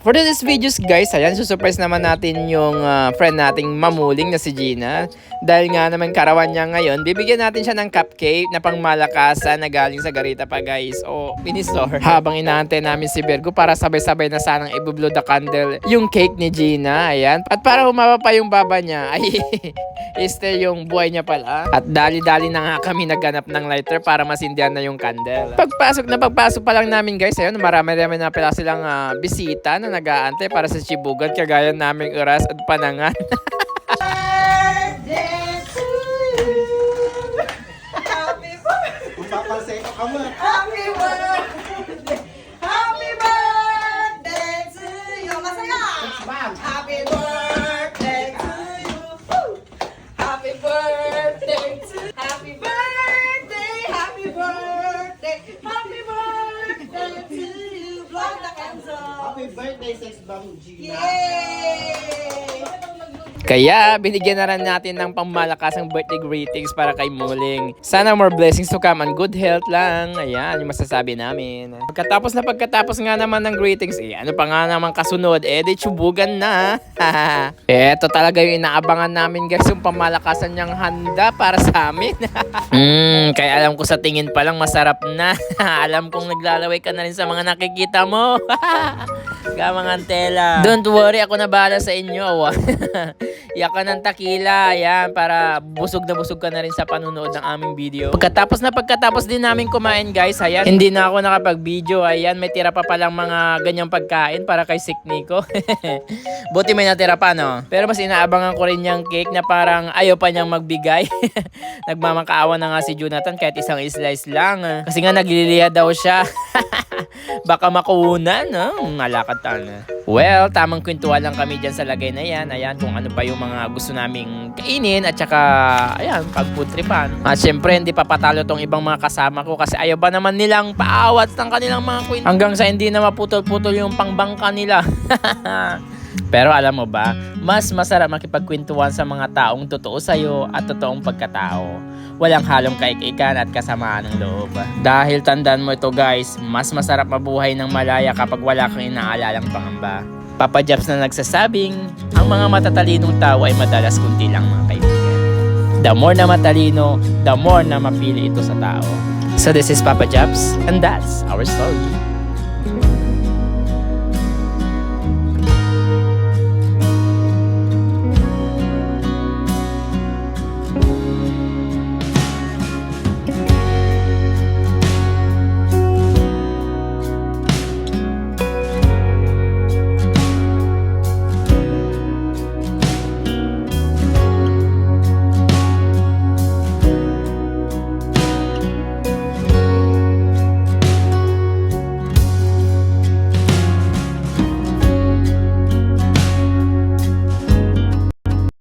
For this videos guys, ayan, susurprise naman natin yung friend nating mamuling na si Gina. Dahil nga naman karawan niya ngayon, bibigyan natin siya ng cupcake na pangmalakasan na galing sa Garita pa guys. O in-store. Habang inaantay namin si Virgo para sabay-sabay na sanang i-blow the candle yung cake ni Gina. Ayan. At para humaba pa yung baba niya, ay este yung buhay niya pala. At dali-dali na nga kami naghanap ng lighter para masindihan na yung candle. Pagpasok pa lang namin guys, ayun, marami-rami na pala silang bisita na nag-aantay para sa chibugan kagaya naming oras at panangan. Birthday to you. Happy birthday. Happy birthday. Happy birthday to you. Masaya. Happy birthday to you. Happy birthday to Happy birthday. Happy birthday. Happy birthday to you. Blow the candle. Happy birthday, Sex Bomb Gina! Yay! Kaya binigyan na rin natin ng pangmalakasang birthday greetings para kay Muling. Sana more blessings to come and good health lang. Ayan, yung masasabi namin. Pagkatapos nga naman ng greetings, ano pa nga naman kasunod, di chubugan na. Eto talaga yung inaabangan namin guys, yung pamalakasan niyang handa para sa amin. Kaya alam ko sa tingin pa lang masarap na. Alam kong naglalaway ka na rin sa mga nakikita mo. Gamang antela. Don't worry, ako na bahala sa inyo. Iyak ka ng takila, ayan, para busog ka na rin sa panunood ng aming video. Pagkatapos din namin kumain guys, ayan, hindi na ako nakapag-video, ayan, may tira pa palang mga ganyang pagkain para kay Sikniko. Buti may natira pa, no? Pero mas inaabangan ko rin yung cake na parang ayaw pa niyang magbigay. Nagmamakaawa na nga si Jonathan kahit isang slice lang. Kasi nga nagliliha daw siya. Baka makuunan, no? Malakatan. Well, tamang kwentuhan lang kami dyan sa lagay na yan. Ayan, kung ano pa yung mga gusto naming kainin at saka, ayan, pagputripan. At syempre, hindi papatalo tong ibang mga kasama ko kasi ayaw ba naman nilang paawat ng kanilang mga kwento. Hanggang sa hindi na maputol-putol yung pangbangka nila. Pero alam mo ba, mas masarap makipagkwentuhan sa mga taong totoo sa'yo at totoong pagkatao. Walang halong kaikikan at kasamaan ng loob. Dahil tandaan mo ito guys, mas masarap mabuhay ng malaya kapag wala kang inaalalang pangamba. Papa Jobs na nagsasabing, ang mga matatalinong tao ay madalas kunti lang mga kaibigan. The more na matalino, the more na mapili ito sa tao. So this is Papa Jobs and that's our story.